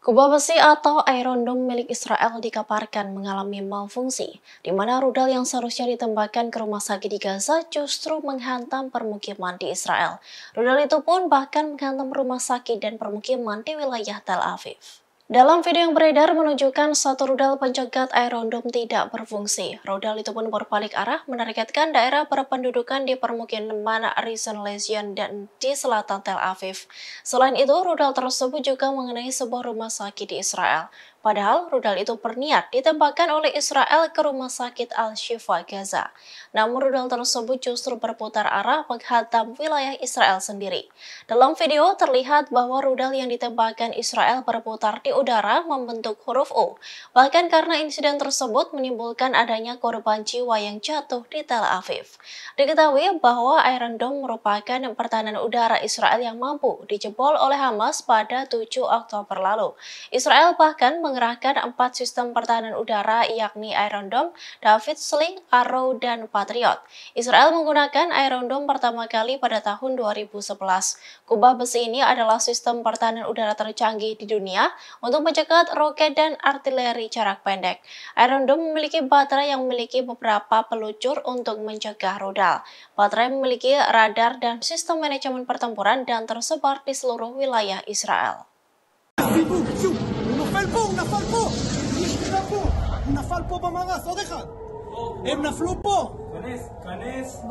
Kubah besi atau Iron Dome milik Israel dikabarkan mengalami malfungsi, di mana rudal yang seharusnya ditembakkan ke rumah sakit di Gaza justru menghantam permukiman di Israel. Rudal itu pun bahkan menghantam rumah sakit dan permukiman di wilayah Tel Aviv. Dalam video yang beredar menunjukkan satu rudal pencegat Iron Dome tidak berfungsi. Rudal itu pun berbalik arah menargetkan daerah berpendudukan di permukiman Rishon LeZion dan di selatan Tel Aviv. Selain itu, rudal tersebut juga mengenai sebuah rumah sakit di Israel. Padahal rudal itu berniat ditembakkan oleh Israel ke rumah sakit Al-Shifa Gaza. Namun rudal tersebut justru berputar arah menghantam wilayah Israel sendiri. Dalam video terlihat bahwa rudal yang ditembakkan Israel berputar di udara membentuk huruf O. Bahkan karena insiden tersebut menimbulkan adanya korban jiwa yang jatuh di Tel Aviv. Diketahui bahwa Iron Dome merupakan pertahanan udara Israel yang mampu dijebol oleh Hamas pada 7 Oktober lalu. Israel bahkan mengerahkan 4 sistem pertahanan udara yakni Iron Dome, David Sling, Arrow, dan Patriot. Israel menggunakan Iron Dome pertama kali pada tahun 2011. Kubah besi ini adalah sistem pertahanan udara tercanggih di dunia untuk mencegat roket dan artileri jarak pendek. Iron Dome memiliki baterai yang memiliki beberapa peluncur untuk mencegah rudal. Baterai memiliki radar dan sistem manajemen pertempuran dan tersebar di seluruh wilayah Israel. נפל פה במרס, עוד אחד. הם נפלו פה. כנס.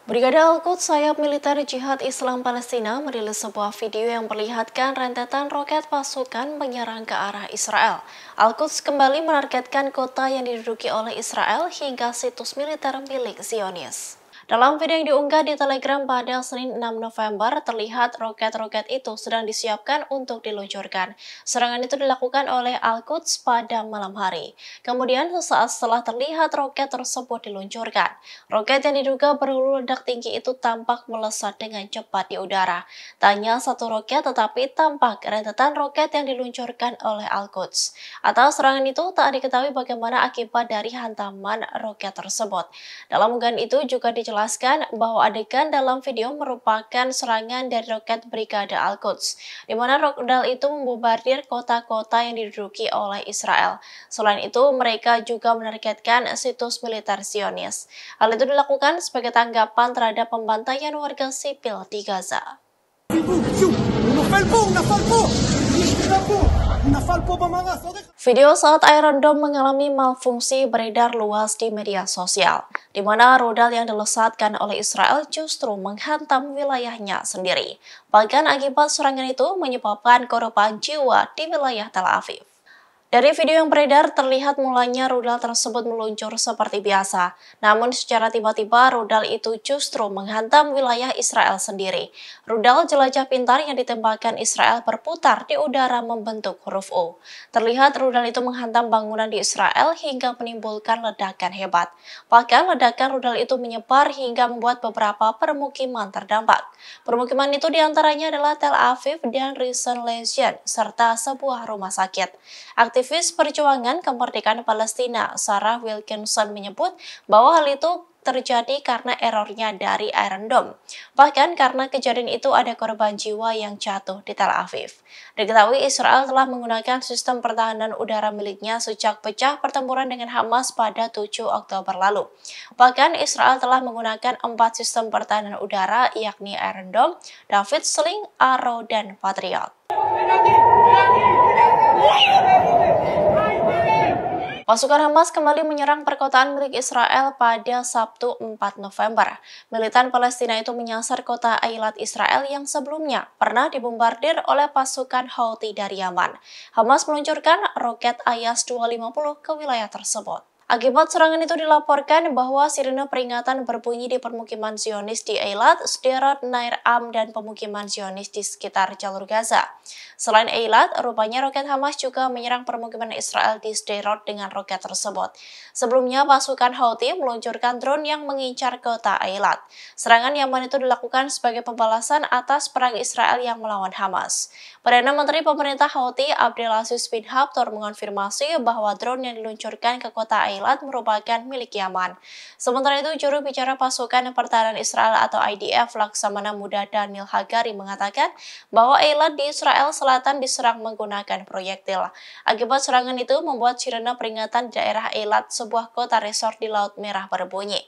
Brigade Al-Quds sayap militer Jihad Islam Palestina merilis sebuah video yang memperlihatkan rentetan roket pasukan menyerang ke arah Israel. Al-Quds kembali menargetkan kota yang diduduki oleh Israel hingga situs militer milik Zionis. Dalam video yang diunggah di Telegram pada Senin 6 November, terlihat roket-roket itu sedang disiapkan untuk diluncurkan. Serangan itu dilakukan oleh Al-Quds pada malam hari. Kemudian sesaat setelah terlihat roket tersebut diluncurkan, roket yang diduga berhulu ledak tinggi itu tampak melesat dengan cepat di udara. Tanya satu roket tetapi tampak rentetan roket yang diluncurkan oleh Al-Quds. Atas serangan itu tak diketahui bagaimana akibat dari hantaman roket tersebut. Dalam unggahan itu juga dijelaskan bahwa adegan dalam video merupakan serangan dari roket Brigade Al-Quds, di mana rudal itu membombardir kota-kota yang diduduki oleh Israel. Selain itu, mereka juga menargetkan situs militer Zionis. Hal itu dilakukan sebagai tanggapan terhadap pembantaian warga sipil di Gaza. Video saat Iron Dome mengalami malfungsi beredar luas di media sosial, di mana rudal yang dilesatkan oleh Israel justru menghantam wilayahnya sendiri. Bahkan akibat serangan itu menyebabkan korban jiwa di wilayah Tel Aviv. Dari video yang beredar terlihat mulanya rudal tersebut meluncur seperti biasa, namun secara tiba-tiba rudal itu justru menghantam wilayah Israel sendiri. Rudal jelajah pintar yang ditembakkan Israel berputar di udara membentuk huruf O. Terlihat rudal itu menghantam bangunan di Israel hingga menimbulkan ledakan hebat. Bahkan ledakan rudal itu menyebar hingga membuat beberapa permukiman terdampak. Permukiman itu diantaranya adalah Tel Aviv dan Rishon LeZion, serta sebuah rumah sakit. Aktivis perjuangan kemerdekaan Palestina, Sarah Wilkinson menyebut bahwa hal itu terjadi karena errornya dari Iron Dome. Bahkan karena kejadian itu ada korban jiwa yang jatuh di Tel Aviv. Diketahui Israel telah menggunakan sistem pertahanan udara miliknya sejak pecah pertempuran dengan Hamas pada 7 Oktober lalu. Bahkan Israel telah menggunakan 4 sistem pertahanan udara yakni Iron Dome, David Sling, Arrow, dan Patriot. Pasukan Hamas kembali menyerang perkotaan milik Israel pada Sabtu 4 November. Militan Palestina itu menyasar kota Eilat Israel yang sebelumnya pernah dibombardir oleh pasukan Houthi dari Yaman. Hamas meluncurkan roket Ayas 250 ke wilayah tersebut. Akibat serangan itu dilaporkan bahwa sirene peringatan berbunyi di permukiman Zionis di Eilat, Sderot, Nair Am, dan pemukiman Zionis di sekitar jalur Gaza. Selain Eilat, rupanya roket Hamas juga menyerang permukiman Israel di Sderot dengan roket tersebut. Sebelumnya, pasukan Houthi meluncurkan drone yang mengincar kota Eilat. Serangan yang mana itu dilakukan sebagai pembalasan atas perang Israel yang melawan Hamas. Perdana Menteri Pemerintah Houthi Abdelaziz bin Habtor mengonfirmasi bahwa drone yang diluncurkan ke kota Eilat merupakan milik Yaman. Sementara itu, juru bicara pasukan pertahanan Israel atau IDF Laksamana Muda Daniel Hagari mengatakan bahwa Eilat di Israel Selatan diserang menggunakan proyektil. Akibat serangan itu membuat sirene peringatan di daerah Eilat, sebuah kota resort di Laut Merah, berbunyi.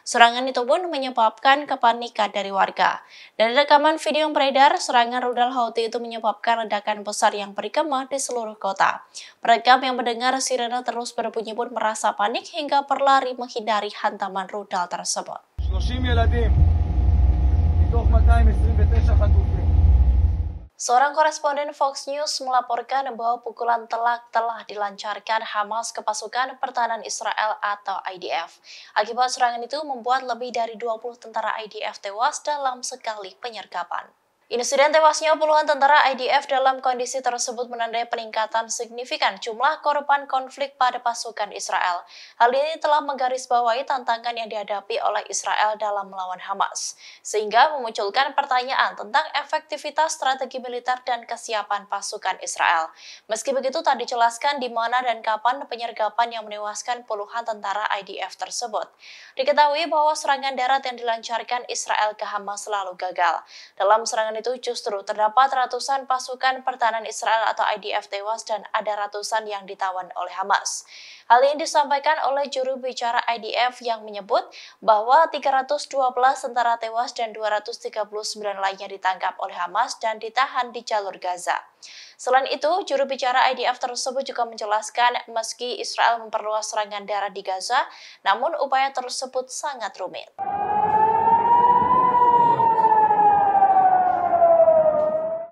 Serangan itu pun menyebabkan kepanikan dari warga. Dari rekaman video yang beredar, serangan rudal Houthi itu menyebabkan ledakan besar yang bergema di seluruh kota. Perekam yang mendengar sirene terus berbunyi pun merasa panik hingga berlari menghindari hantaman rudal tersebut. 30 ילדים מתוך 229 חטופים. Seorang koresponden Fox News melaporkan bahwa pukulan telak telah dilancarkan Hamas ke pasukan pertahanan Israel atau IDF. Akibat serangan itu membuat lebih dari 20 tentara IDF tewas dalam sekali penyergapan. Insiden tewasnya puluhan tentara IDF dalam kondisi tersebut menandai peningkatan signifikan jumlah korban konflik pada pasukan Israel. Hal ini telah menggarisbawahi tantangan yang dihadapi oleh Israel dalam melawan Hamas, sehingga memunculkan pertanyaan tentang efektivitas strategi militer dan kesiapan pasukan Israel. Meski begitu, tak dijelaskan di mana dan kapan penyergapan yang menewaskan puluhan tentara IDF tersebut. Diketahui bahwa serangan darat yang dilancarkan Israel ke Hamas selalu gagal. Dalam serangan itu justru terdapat ratusan pasukan pertahanan Israel atau IDF tewas dan ada ratusan yang ditawan oleh Hamas. Hal ini disampaikan oleh juru bicara IDF yang menyebut bahwa 312 tentara tewas dan 239 lainnya ditangkap oleh Hamas dan ditahan di jalur Gaza. Selain itu, juru bicara IDF tersebut juga menjelaskan meski Israel memperluas serangan darat di Gaza, namun upaya tersebut sangat rumit.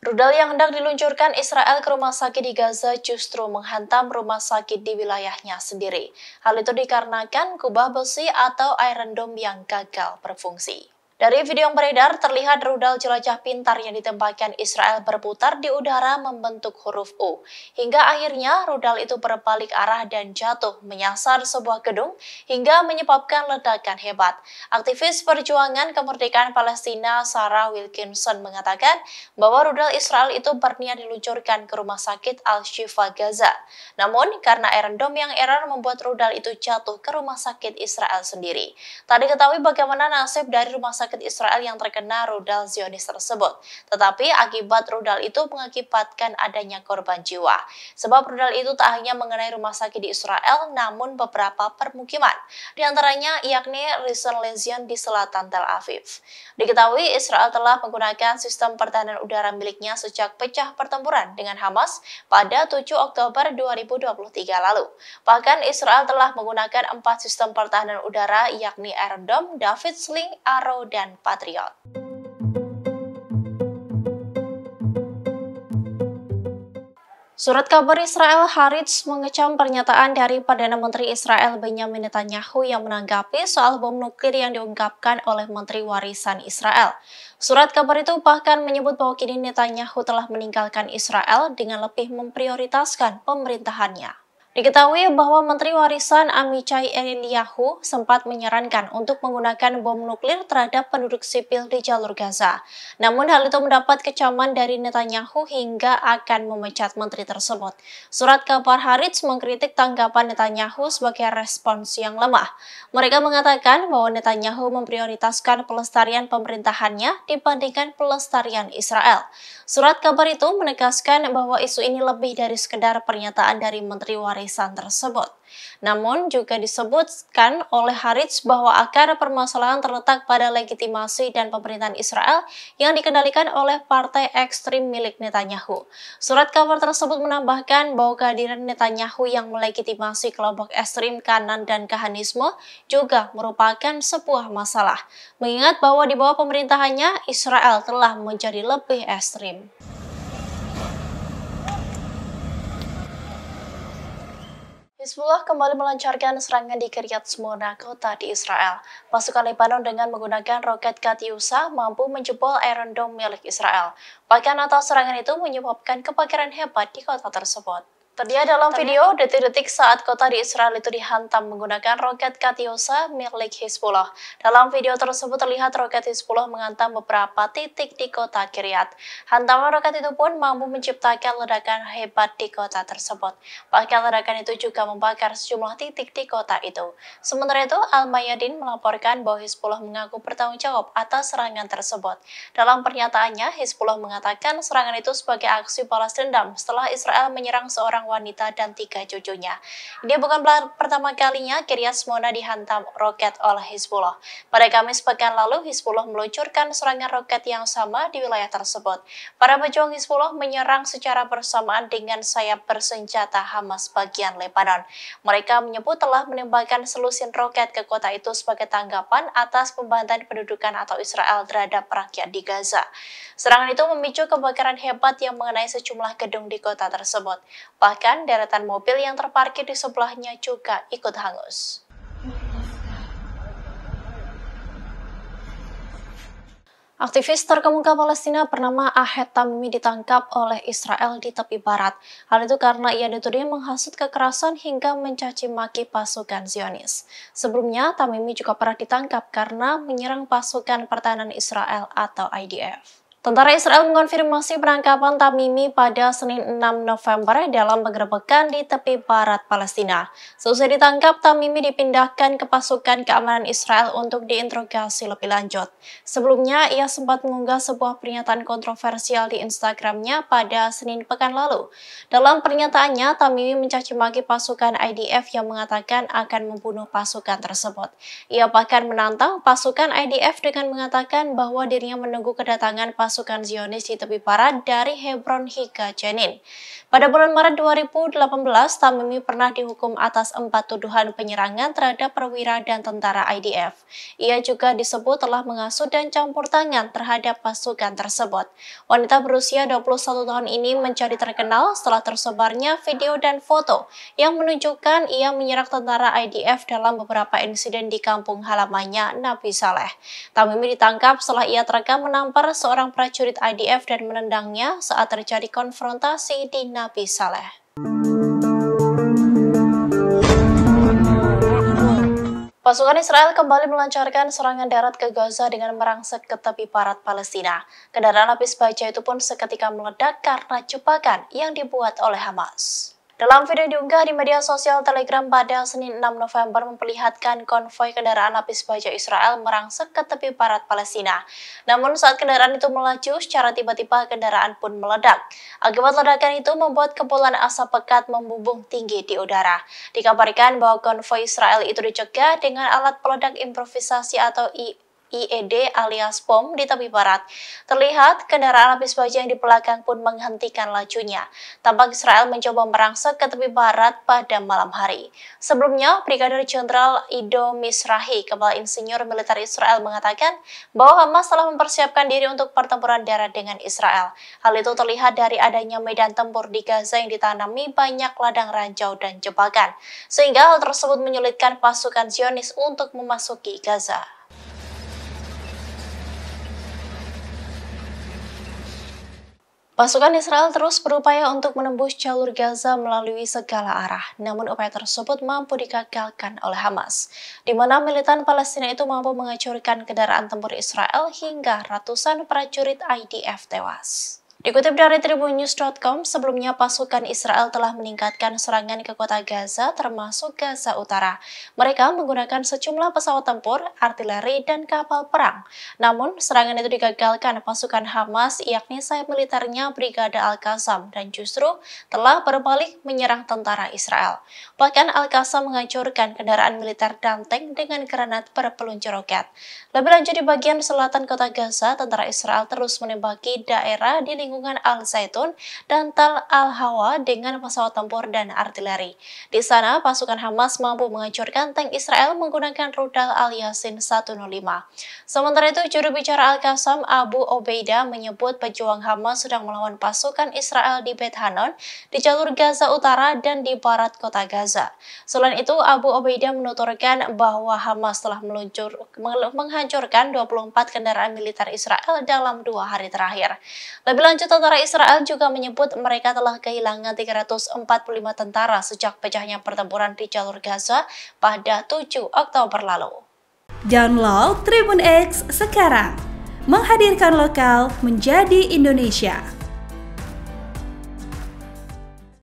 Rudal yang hendak diluncurkan Israel ke rumah sakit di Gaza justru menghantam rumah sakit di wilayahnya sendiri. Hal itu dikarenakan kubah besi atau Iron Dome yang gagal berfungsi. Dari video yang beredar, terlihat rudal jelajah pintar yang ditembakkan Israel berputar di udara membentuk huruf U. Hingga akhirnya rudal itu berbalik arah dan jatuh menyasar sebuah gedung hingga menyebabkan ledakan hebat. Aktivis perjuangan kemerdekaan Palestina Sarah Wilkinson mengatakan bahwa rudal Israel itu berniat diluncurkan ke rumah sakit Al-Shifa Gaza. Namun, karena Iron Dome yang error membuat rudal itu jatuh ke rumah sakit Israel sendiri. Tak diketahui bagaimana nasib dari rumah sakit Israel yang terkena rudal Zionis tersebut. Tetapi akibat rudal itu mengakibatkan adanya korban jiwa. Sebab rudal itu tak hanya mengenai rumah sakit di Israel, namun beberapa permukiman. Di antaranya yakni Rishon LeZion di selatan Tel Aviv. Diketahui Israel telah menggunakan sistem pertahanan udara miliknya sejak pecah pertempuran dengan Hamas pada 7 Oktober 2023 lalu. Bahkan Israel telah menggunakan 4 sistem pertahanan udara yakni Iron Dome, David Sling, Arrow, dan Patriot. Surat kabar Israel Haaretz mengecam pernyataan dari Perdana Menteri Israel Benjamin Netanyahu yang menanggapi soal bom nuklir yang diungkapkan oleh Menteri Warisan Israel. Surat kabar itu bahkan menyebut bahwa kini Netanyahu telah meninggalkan Israel dengan lebih memprioritaskan pemerintahannya. Diketahui bahwa Menteri Warisan Amichai Eliyahu sempat menyarankan untuk menggunakan bom nuklir terhadap penduduk sipil di jalur Gaza. Namun hal itu mendapat kecaman dari Netanyahu hingga akan memecat menteri tersebut. Surat kabar Haaretz mengkritik tanggapan Netanyahu sebagai respons yang lemah. Mereka mengatakan bahwa Netanyahu memprioritaskan pelestarian pemerintahannya dibandingkan pelestarian Israel. Surat kabar itu menegaskan bahwa isu ini lebih dari sekedar pernyataan dari Menteri Warisan tersebut. Namun juga disebutkan oleh Haaretz bahwa akar permasalahan terletak pada legitimasi dan pemerintahan Israel yang dikendalikan oleh partai ekstrim milik Netanyahu. Surat kabar tersebut menambahkan bahwa kehadiran Netanyahu yang melegitimasi kelompok ekstrim kanan dan kahanisme juga merupakan sebuah masalah, mengingat bahwa di bawah pemerintahannya Israel telah menjadi lebih ekstrim. Hizbullah kembali melancarkan serangan di Kiryat Shmona, kota di Israel. Pasukan Lebanon dengan menggunakan roket Katyusha mampu menjebol Iron Dome milik Israel. Bahkan atas serangan itu menyebabkan kebakaran hebat di kota tersebut. Terlihat dalam video detik-detik saat kota di Israel itu dihantam menggunakan roket Katyusha milik Hizbullah. Dalam video tersebut terlihat roket Hizbullah menghantam beberapa titik di kota Kiryat. Hantaman roket itu pun mampu menciptakan ledakan hebat di kota tersebut. Bahkan ledakan itu juga membakar sejumlah titik di kota itu. Sementara itu, Al-Mayadin melaporkan bahwa Hizbullah mengaku bertanggung jawab atas serangan tersebut. Dalam pernyataannya, Hizbullah mengatakan serangan itu sebagai aksi balas dendam setelah Israel menyerang seorang wanita dan 3 cucunya. Ini bukan pertama kalinya Kiryat Shmona dihantam roket oleh Hizbullah. Pada Kamis pekan lalu, Hizbullah meluncurkan serangan roket yang sama di wilayah tersebut. Para pejuang Hizbullah menyerang secara bersamaan dengan sayap bersenjata Hamas bagian Lebanon. Mereka menyebut telah menembakkan selusin roket ke kota itu sebagai tanggapan atas pembantahan pendudukan atau Israel terhadap rakyat di Gaza. Serangan itu memicu kebakaran hebat yang mengenai sejumlah gedung di kota tersebut. Bahkan deretan mobil yang terparkir di sebelahnya juga ikut hangus. Aktivis terkemuka Palestina bernama Ahed Tamimi ditangkap oleh Israel di tepi barat. Hal itu karena ia dituding menghasut kekerasan hingga mencaci maki pasukan Zionis. Sebelumnya, Tamimi juga pernah ditangkap karena menyerang pasukan pertahanan Israel atau IDF. Tentara Israel mengonfirmasi penangkapan Tamimi pada Senin 6 November dalam penggerebekan di tepi barat Palestina. Seusai ditangkap, Tamimi dipindahkan ke pasukan keamanan Israel untuk diinterogasi lebih lanjut. Sebelumnya, ia sempat mengunggah sebuah pernyataan kontroversial di Instagramnya pada Senin pekan lalu. Dalam pernyataannya, Tamimi mencaci maki pasukan IDF yang mengatakan akan membunuh pasukan tersebut. Ia bahkan menantang pasukan IDF dengan mengatakan bahwa dirinya menunggu kedatangan pasukan Zionis di tepi barat dari Hebron hingga Jenin. Pada bulan Maret 2018, Tamimi pernah dihukum atas 4 tuduhan penyerangan terhadap perwira dan tentara IDF. Ia juga disebut telah mengasuh dan campur tangan terhadap pasukan tersebut. Wanita berusia 21 tahun ini menjadi terkenal setelah tersebarnya video dan foto yang menunjukkan ia menyerang tentara IDF dalam beberapa insiden di kampung halamannya, Nabi Saleh. Tamimi ditangkap setelah ia terekam menampar seorang prajurit IDF dan menendangnya saat terjadi konfrontasi di Nabi Saleh. Pasukan Israel kembali melancarkan serangan darat ke Gaza dengan merangsek ke tepi barat Palestina. Kendaraan lapis baja itu pun seketika meledak karena jebakan yang dibuat oleh Hamas. Dalam video diunggah di media sosial Telegram pada Senin 6 November memperlihatkan konvoi kendaraan lapis baja Israel merangsek ke tepi barat Palestina. Namun saat kendaraan itu melaju, secara tiba-tiba kendaraan pun meledak. Akibat ledakan itu membuat kepulan asap pekat membumbung tinggi di udara. Dikabarkan bahwa konvoi Israel itu dicegah dengan alat peledak improvisasi atau IED alias bom di tepi barat. Terlihat kendaraan lapis baja yang di belakang pun menghentikan lajunya. Tampak Israel mencoba merangsek ke tepi barat pada malam hari. Sebelumnya, Brigadir Jenderal Ido Misrahi, Kepala Insinyur Militer Israel mengatakan bahwa Hamas telah mempersiapkan diri untuk pertempuran darat dengan Israel. Hal itu terlihat dari adanya medan tempur di Gaza yang ditanami banyak ladang ranjau dan jebakan, sehingga hal tersebut menyulitkan pasukan Zionis untuk memasuki Gaza. Pasukan Israel terus berupaya untuk menembus jalur Gaza melalui segala arah, namun upaya tersebut mampu digagalkan oleh Hamas, di mana militan Palestina itu mampu menghancurkan kendaraan tempur Israel hingga ratusan prajurit IDF tewas. Dikutip dari tribunnews.com, sebelumnya pasukan Israel telah meningkatkan serangan ke kota Gaza termasuk Gaza Utara. Mereka menggunakan sejumlah pesawat tempur, artileri, dan kapal perang. Namun, serangan itu digagalkan pasukan Hamas, yakni sayap militernya Brigade Al-Qassam, dan justru telah berbalik menyerang tentara Israel. Bahkan Al-Qassam menghancurkan kendaraan militer dan tank dengan granat berpeluncur roket. Lebih lanjut di bagian selatan kota Gaza, tentara Israel terus menembaki daerah di lingkungan lingkungan Al-Zaitun dan Tal Al-Hawa dengan pesawat tempur dan artileri. Di sana, pasukan Hamas mampu menghancurkan tank Israel menggunakan rudal Al-Yasin 105. Sementara itu, juru bicara Al-Qassam Abu Obeidah menyebut pejuang Hamas sedang melawan pasukan Israel di Beit Hanon, di jalur Gaza Utara dan di barat kota Gaza. Selain itu, Abu Obeidah menuturkan bahwa Hamas telah menghancurkan 24 kendaraan militer Israel dalam 2 hari terakhir. Lebih lanjut, tentara Israel juga menyebut mereka telah kehilangan 345 tentara sejak pecahnya pertempuran di jalur Gaza pada 7 Oktober lalu. Download Tribun X sekarang, menghadirkan lokal menjadi Indonesia.